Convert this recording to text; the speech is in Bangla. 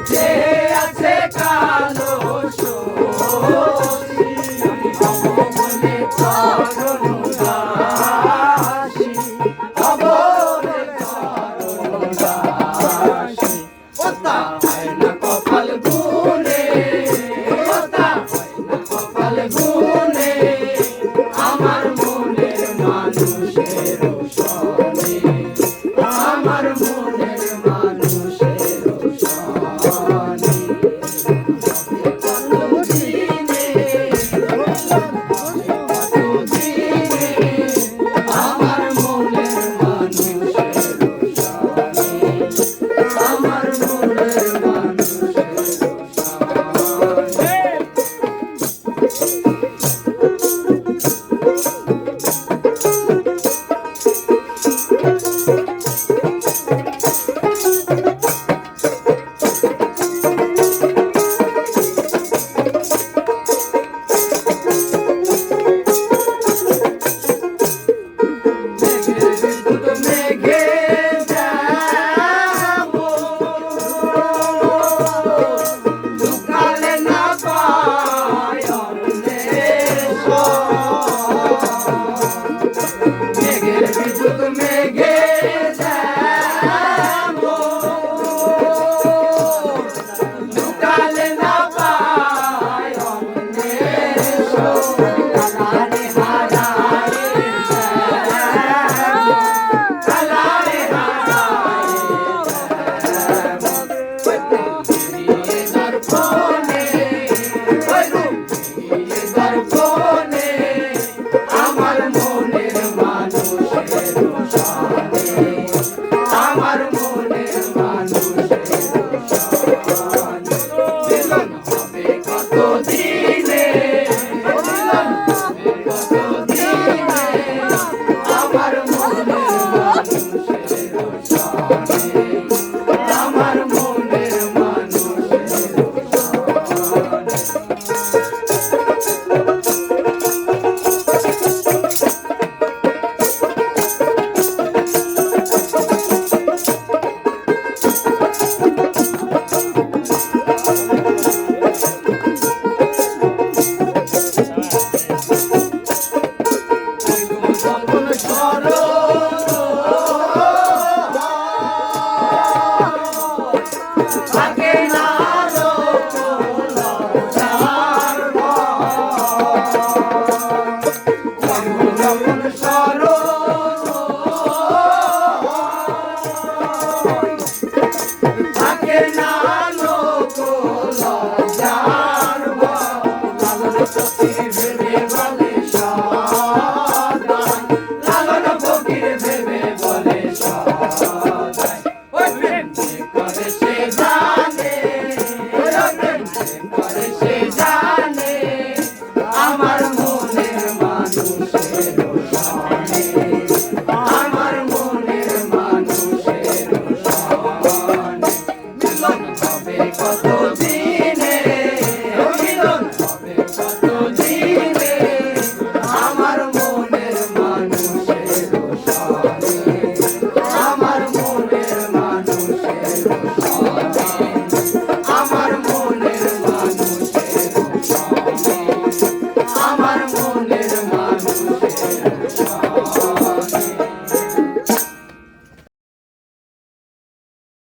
যে আছে কালো শশী হব বলে চরণ দাসী হব রে চরণ দাসী ওতা হয় না কপাল গুনে ওতা হয় না কপাল গুনে আমার মনের মানুষের সনে আমার মনের মানুষের সনে কতদিনে কতদিনে আমার মনের মানুষের সনে আমার মনের মানুষের মেঘে যাবো দুকালে না পায় মেঘের বিদ্যুৎ মেঘে যাবো দুকালে না পায় কালারে হারায় কালারে হারায় দর্পণে দর্পণে আমার মনের মানুষের সনে আমার মনের মানুষের সনে মিলন হবে কতদিনে মিলন হবে কতদিনে আমার মনের মানুষের সনে আমার মনের মানুষের সনে যখন সরো থাকে না যখন সরো থাকে না লোক লজ্জার লালন ফকির ভেবে বলে সদাই লালন ফকির ভেবে বলে সদাই ওই প্রেম যে করে সে জানে ওই প্রেম যে করে সে জানে আমার মনের মানুষের সনে আমার মনের মানুষের সনে মিলন হবে কতদিনে মিলন হবে কতদিনে আমার মনের মানুষের সনে আমার মনের মানুষের